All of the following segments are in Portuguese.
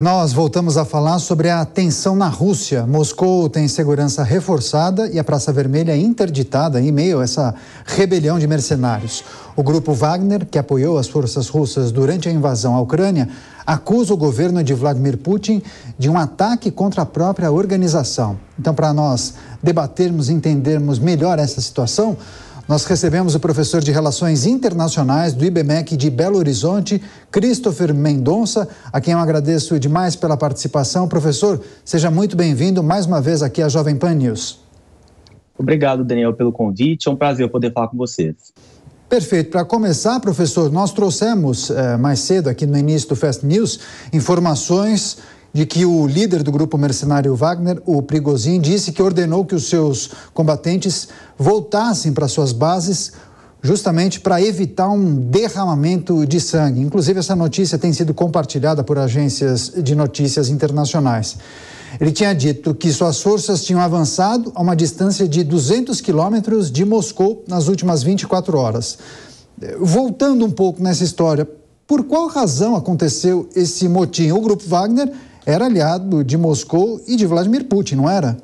Nós voltamos a falar sobre a tensão na Rússia. Moscou tem segurança reforçada e a Praça Vermelha interditada em meio a essa rebelião de mercenários. O grupo Wagner, que apoiou as forças russas durante a invasão à Ucrânia, acusa o governo de Vladimir Putin de um ataque contra a própria organização. Então, para nós debatermos e entendermos melhor essa situação, nós recebemos o professor de Relações Internacionais do IBMEC de Belo Horizonte, Christopher Mendonça, a quem eu agradeço demais pela participação. Professor, seja muito bem-vindo mais uma vez aqui à Jovem Pan News. Obrigado, Daniel, pelo convite. É um prazer poder falar com vocês. Perfeito. Para começar, professor, nós trouxemos mais cedo aqui no início do Fast News informações de que o líder do grupo mercenário Wagner, o Prigozhin, disse que ordenou que os seus combatentes voltassem para suas bases justamente para evitar um derramamento de sangue. Inclusive, essa notícia tem sido compartilhada por agências de notícias internacionais. Ele tinha dito que suas forças tinham avançado a uma distância de 200 quilômetros de Moscou nas últimas 24 horas. Voltando um pouco nessa história, por qual razão aconteceu esse motim? O grupo Wagner era aliado de Moscou e de Vladimir Putin, não era?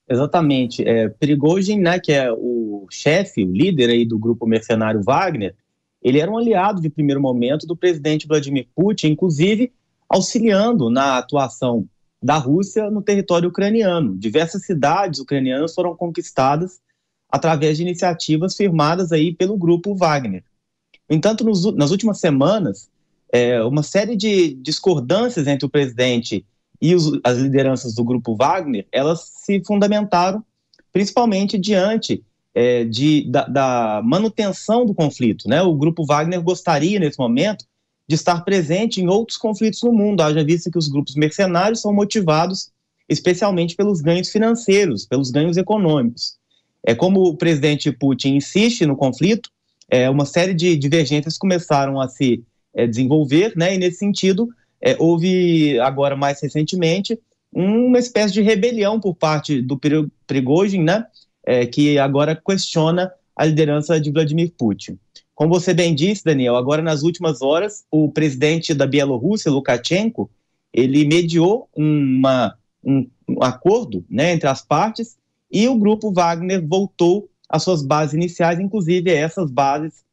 Exatamente. Prigozhin, né, que é o chefe, o líder aí do grupo mercenário Wagner, ele era um aliado de primeiro momento do presidente Vladimir Putin, inclusive auxiliando na atuação da Rússia no território ucraniano. Diversas cidades ucranianas foram conquistadas através de iniciativas firmadas aí pelo grupo Wagner. No entanto, nas últimas semanas, uma série de discordâncias entre o presidente e as lideranças do grupo Wagner, elas se fundamentaram principalmente diante da manutenção do conflito, né? O grupo Wagner gostaria, nesse momento, de estar presente em outros conflitos no mundo, haja vista que os grupos mercenários são motivados especialmente pelos ganhos financeiros, pelos ganhos econômicos. Como o presidente Putin insiste no conflito, uma série de divergências começaram a se desenvolver, né? E nesse sentido, houve agora mais recentemente uma espécie de rebelião por parte do Prigozhin, né? Que agora questiona a liderança de Vladimir Putin. Como você bem disse, Daniel, agora nas últimas horas, o presidente da Bielorrússia, Lukashenko, ele mediou um acordo, né, entre as partes, e o grupo Wagner voltou às suas bases iniciais, inclusive essas bases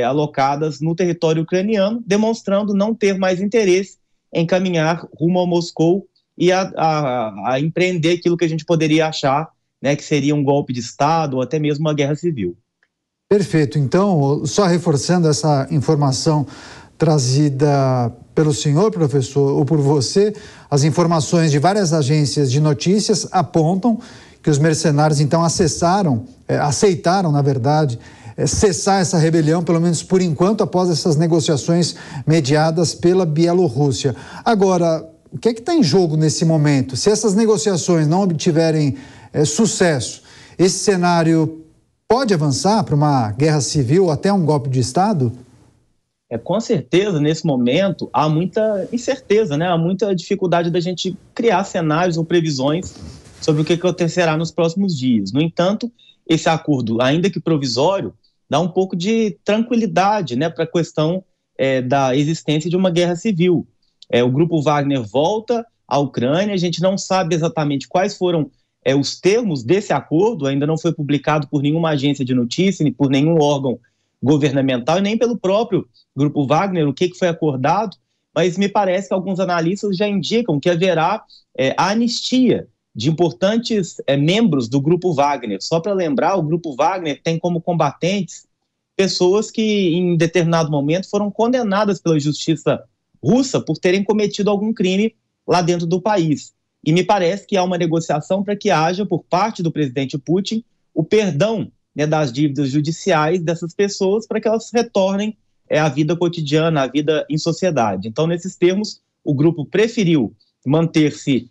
alocadas no território ucraniano, demonstrando não ter mais interesse em caminhar rumo a Moscou e a empreender aquilo que a gente poderia achar, né, que seria um golpe de Estado ou até mesmo uma guerra civil. Perfeito. Então, só reforçando essa informação trazida pelo senhor, professor, ou por você, as informações de várias agências de notícias apontam que os mercenários, então, aceitaram, na verdade, cessar essa rebelião, pelo menos por enquanto, após essas negociações mediadas pela Bielorrússia. Agora, o que é que está em jogo nesse momento? Se essas negociações não obtiverem sucesso, esse cenário pode avançar para uma guerra civil, até um golpe de Estado? Com certeza, nesse momento, há muita incerteza, né? Há muita dificuldade da gente criar cenários ou previsões sobre o que acontecerá nos próximos dias. No entanto, esse acordo, ainda que provisório, dá um pouco de tranquilidade, né, para a questão da existência de uma guerra civil. O grupo Wagner volta à Ucrânia, a gente não sabe exatamente quais foram os termos desse acordo, ainda não foi publicado por nenhuma agência de notícia, nem por nenhum órgão governamental, e nem pelo próprio grupo Wagner, o que foi acordado, mas me parece que alguns analistas já indicam que haverá a anistia de importantes membros do grupo Wagner. Só para lembrar, o grupo Wagner tem como combatentes pessoas que em determinado momento foram condenadas pela justiça russa por terem cometido algum crime lá dentro do país. E me parece que há uma negociação para que haja, por parte do presidente Putin, o perdão, né, das dívidas judiciais dessas pessoas para que elas retornem à vida cotidiana, à vida em sociedade. Então, nesses termos, o grupo preferiu manter-se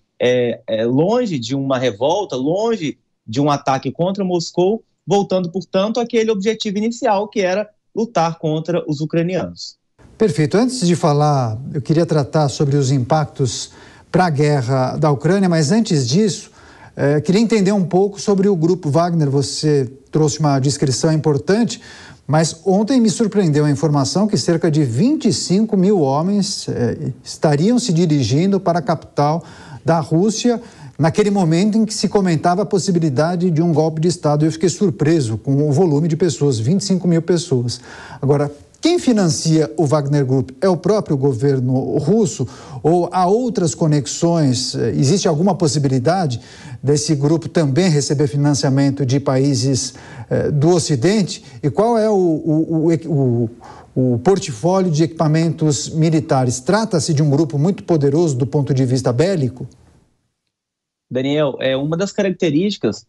longe de uma revolta, longe de um ataque contra Moscou, voltando, portanto, àquele objetivo inicial, que era lutar contra os ucranianos. Perfeito. Antes de falar, eu queria tratar sobre os impactos para a guerra da Ucrânia, mas antes disso, queria entender um pouco sobre o grupo Wagner. Você trouxe uma descrição importante, Mas ontem me surpreendeu a informação que cerca de 25 mil homens estariam se dirigindo para a capital da Rússia naquele momento em que se comentava a possibilidade de um golpe de Estado. Eu fiquei surpreso com o volume de pessoas, 25 mil pessoas. Agora, quem financia o Wagner Group é o próprio governo russo ou há outras conexões? Existe alguma possibilidade desse grupo também receber financiamento de países do Ocidente? E qual é o portfólio de equipamentos militares? Trata-se de um grupo muito poderoso do ponto de vista bélico? Daniel, uma das características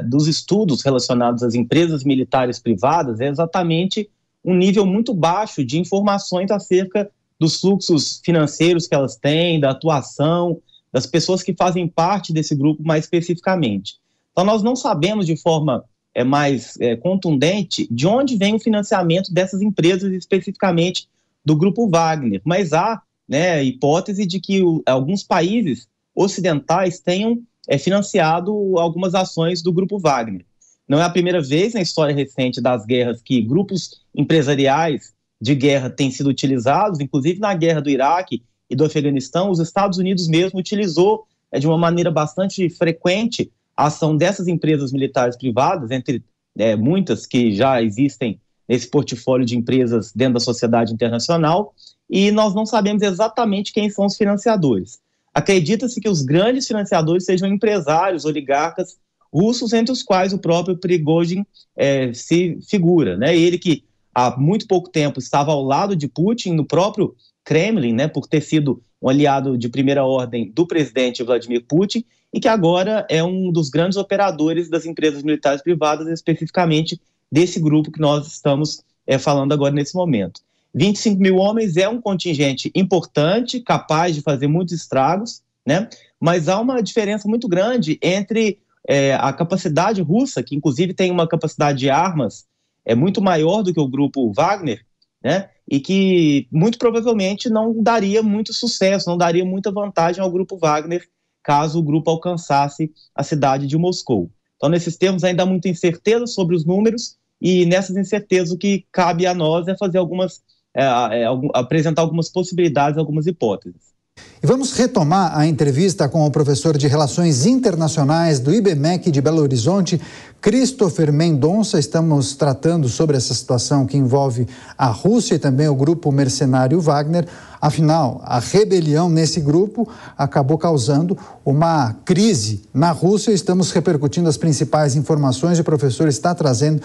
dos estudos relacionados às empresas militares privadas é exatamente um nível muito baixo de informações acerca dos fluxos financeiros que elas têm, da atuação, das pessoas que fazem parte desse grupo mais especificamente. Então, nós não sabemos de forma mais contundente de onde vem o financiamento dessas empresas, especificamente do Grupo Wagner, mas há a hipótese de que alguns países ocidentais tenham financiado algumas ações do Grupo Wagner. Não é a primeira vez na história recente das guerras que grupos empresariais de guerra têm sido utilizados, inclusive na guerra do Iraque e do Afeganistão, os Estados Unidos mesmo utilizou de uma maneira bastante frequente a ação dessas empresas militares privadas, entre muitas que já existem nesse portfólio de empresas dentro da sociedade internacional, e nós não sabemos exatamente quem são os financiadores. Acredita-se que os grandes financiadores sejam empresários, oligarcas russos, entre os quais o próprio Prigozhin se figura. Ele que há muito pouco tempo estava ao lado de Putin, no próprio Kremlin, por ter sido um aliado de primeira ordem do presidente Vladimir Putin, e que agora é um dos grandes operadores das empresas militares privadas, especificamente desse grupo que nós estamos falando agora nesse momento. 25 mil homens é um contingente importante, capaz de fazer muitos estragos, mas há uma diferença muito grande entre a capacidade russa, que inclusive tem uma capacidade de armas muito maior do que o grupo Wagner, e que muito provavelmente não daria muito sucesso, não daria muita vantagem ao grupo Wagner, caso o grupo alcançasse a cidade de Moscou. Então, nesses termos, ainda há muita incerteza sobre os números, e nessas incertezas o que cabe a nós é fazer apresentar algumas possibilidades, algumas hipóteses. E vamos retomar a entrevista com o professor de Relações Internacionais do IBMEC de Belo Horizonte, Christopher Mendonça. Estamos tratando sobre essa situação que envolve a Rússia e também o grupo mercenário Wagner. Afinal, a rebelião nesse grupo acabou causando uma crise na Rússia. Estamos repercutindo as principais informações e o professor está trazendo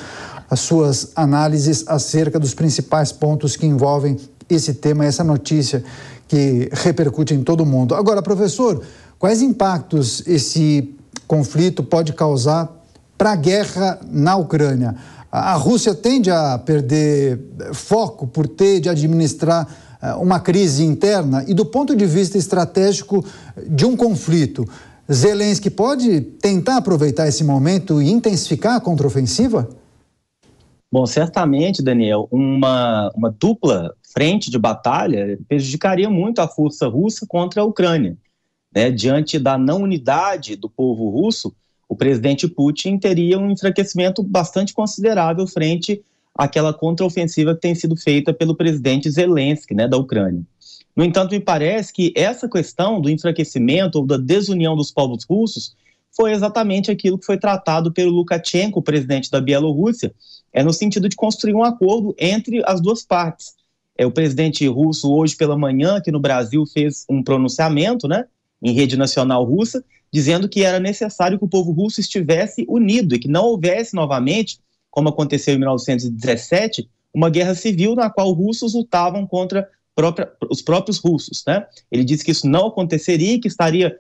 as suas análises acerca dos principais pontos que envolvem esse tema, essa notícia que repercute em todo o mundo. Agora, professor, quais impactos esse conflito pode causar para a guerra na Ucrânia? A Rússia tende a perder foco por ter de administrar uma crise interna e do ponto de vista estratégico de um conflito, Zelensky pode tentar aproveitar esse momento e intensificar a contraofensiva? Bom, certamente, Daniel, uma dupla frente de batalha prejudicaria muito a força russa contra a Ucrânia. Diante da não unidade do povo russo, o presidente Putin teria um enfraquecimento bastante considerável frente àquela contraofensiva que tem sido feita pelo presidente Zelensky, da Ucrânia. No entanto, me parece que essa questão do enfraquecimento ou da desunião dos povos russos foi exatamente aquilo que foi tratado pelo Lukashenko, o presidente da Bielorrússia, no sentido de construir um acordo entre as duas partes. O presidente russo, hoje pela manhã, aqui no Brasil, fez um pronunciamento, em rede nacional russa, dizendo que era necessário que o povo russo estivesse unido e que não houvesse novamente, como aconteceu em 1917, uma guerra civil na qual os russos lutavam contra os próprios russos. Ele disse que isso não aconteceria e que estaria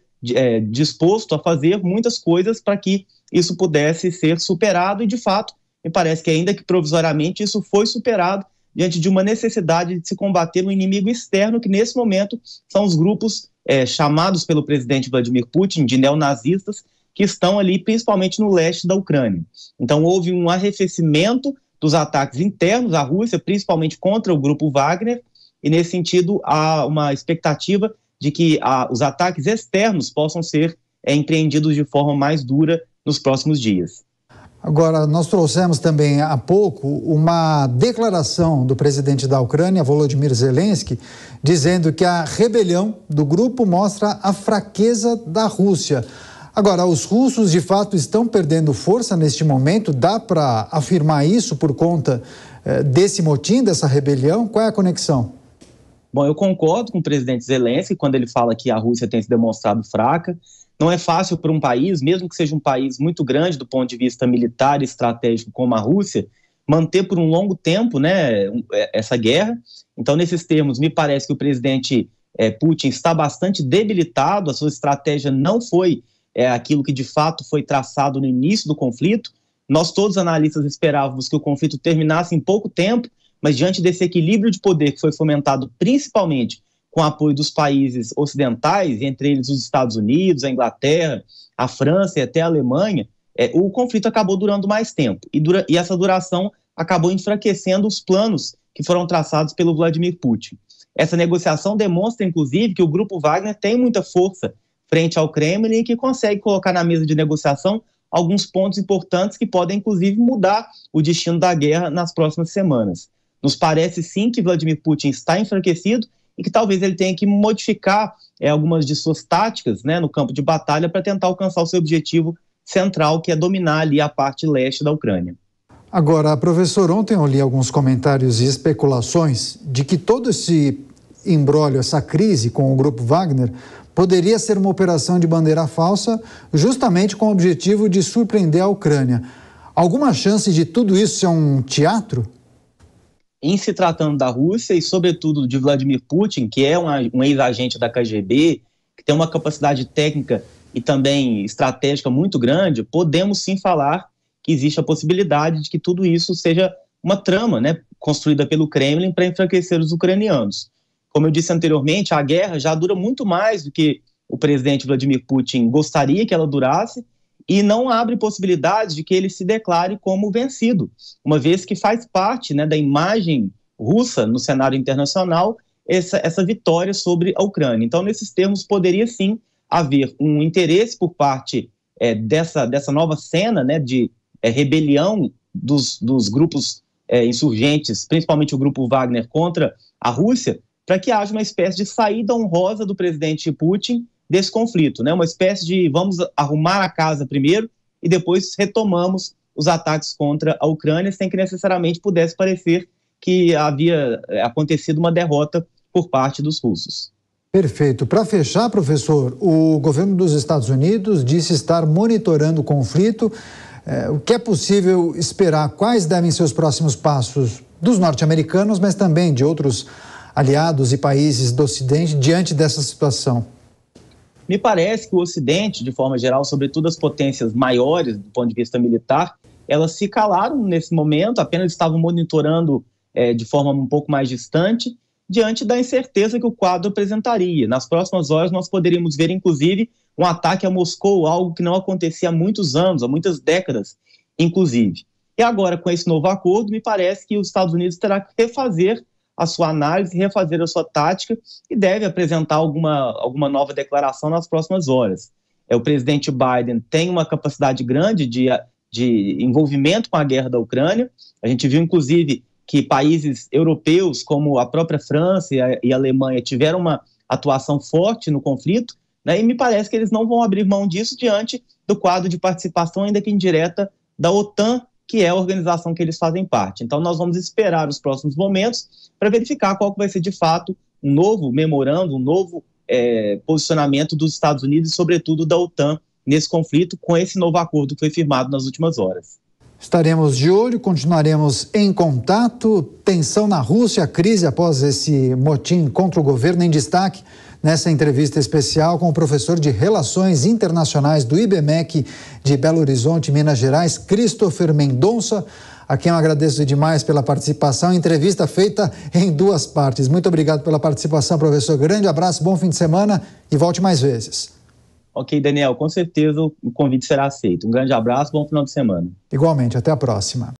disposto a fazer muitas coisas para que isso pudesse ser superado e, de fato, me parece que ainda que provisoriamente isso foi superado diante de uma necessidade de se combater um inimigo externo que nesse momento são os grupos chamados pelo presidente Vladimir Putin de neonazistas que estão ali principalmente no leste da Ucrânia. Então houve um arrefecimento dos ataques internos à Rússia, principalmente contra o grupo Wagner, e nesse sentido há uma expectativa de que os ataques externos possam ser empreendidos de forma mais dura nos próximos dias. Agora, nós trouxemos também há pouco uma declaração do presidente da Ucrânia, Volodymyr Zelensky, dizendo que a rebelião do grupo mostra a fraqueza da Rússia. Agora, os russos de fato estão perdendo força neste momento? Dá para afirmar isso por conta desse motim, dessa rebelião? Qual é a conexão? Bom, eu concordo com o presidente Zelensky quando ele fala que a Rússia tem se demonstrado fraca. Não é fácil para um país, mesmo que seja um país muito grande do ponto de vista militar e estratégico como a Rússia, manter por um longo tempo, né, essa guerra. Então, nesses termos, me parece que o presidente Putin está bastante debilitado, a sua estratégia não foi aquilo que de fato foi traçado no início do conflito. Nós todos analistas esperávamos que o conflito terminasse em pouco tempo, mas diante desse equilíbrio de poder que foi fomentado principalmente com o apoio dos países ocidentais, entre eles os Estados Unidos, a Inglaterra, a França e até a Alemanha, o conflito acabou durando mais tempo. E essa duração acabou enfraquecendo os planos que foram traçados pelo Vladimir Putin. Essa negociação demonstra, inclusive, que o Grupo Wagner tem muita força frente ao Kremlin e que consegue colocar na mesa de negociação alguns pontos importantes que podem, inclusive, mudar o destino da guerra nas próximas semanas. Nos parece, sim, que Vladimir Putin está enfraquecido e que talvez ele tenha que modificar algumas de suas táticas, né, no campo de batalha para tentar alcançar o seu objetivo central, que é dominar ali a parte leste da Ucrânia. Agora, professor, ontem eu li alguns comentários e especulações de que todo esse imbróglio, essa crise com o Grupo Wagner, poderia ser uma operação de bandeira falsa, justamente com o objetivo de surpreender a Ucrânia. Alguma chance de tudo isso ser um teatro? Em se tratando da Rússia e, sobretudo, de Vladimir Putin, que é um ex-agente da KGB, que tem uma capacidade técnica e também estratégica muito grande, podemos sim falar que existe a possibilidade de que tudo isso seja uma trama, né, construída pelo Kremlin para enfraquecer os ucranianos. Como eu disse anteriormente, a guerra já dura muito mais do que o presidente Vladimir Putin gostaria que ela durasse, e não abre possibilidade de que ele se declare como vencido, uma vez que faz parte, né, da imagem russa no cenário internacional essa vitória sobre a Ucrânia. Então, nesses termos, poderia sim haver um interesse por parte dessa nova cena, né, de rebelião dos grupos insurgentes, principalmente o Grupo Wagner, contra a Rússia, para que haja uma espécie de saída honrosa do presidente Putin desse conflito, né? Uma espécie de vamos arrumar a casa primeiro e depois retomamos os ataques contra a Ucrânia, sem que necessariamente pudesse parecer que havia acontecido uma derrota por parte dos russos. Perfeito. Para fechar, professor, o governo dos Estados Unidos disse estar monitorando o conflito. O que é possível esperar? Quais devem ser os próximos passos dos norte-americanos, mas também de outros aliados e países do Ocidente diante dessa situação? Me parece que o Ocidente, de forma geral, sobretudo as potências maiores do ponto de vista militar, elas se calaram nesse momento, apenas estavam monitorando de forma um pouco mais distante, diante da incerteza que o quadro apresentaria. Nas próximas horas nós poderíamos ver, inclusive, um ataque a Moscou, algo que não acontecia há muitos anos, há muitas décadas, inclusive. E agora, com esse novo acordo, me parece que os Estados Unidos terá que refazer a sua análise, refazer a sua tática e deve apresentar alguma nova declaração nas próximas horas. O presidente Biden tem uma capacidade grande de envolvimento com a guerra da Ucrânia. A gente viu, inclusive, que países europeus, como a própria França e a Alemanha, tiveram uma atuação forte no conflito, né? E me parece que eles não vão abrir mão disso diante do quadro de participação, ainda que indireta, da OTAN, que é a organização que eles fazem parte. Então, nós vamos esperar os próximos momentos para verificar qual que vai ser, de fato, um novo memorando, um novo posicionamento dos Estados Unidos e, sobretudo, da OTAN nesse conflito, com esse novo acordo que foi firmado nas últimas horas. Estaremos de olho, continuaremos em contato. Tensão na Rússia, crise após esse motim contra o governo em destaque nessa entrevista especial com o professor de Relações Internacionais do IBMEC de Belo Horizonte, Minas Gerais, Christopher Mendonça, a quem eu agradeço demais pela participação. Entrevista feita em 2 partes. Muito obrigado pela participação, professor. Grande abraço, bom fim de semana e volte mais vezes. Ok, Daniel, com certeza o convite será aceito. Um grande abraço, bom final de semana. Igualmente, até a próxima.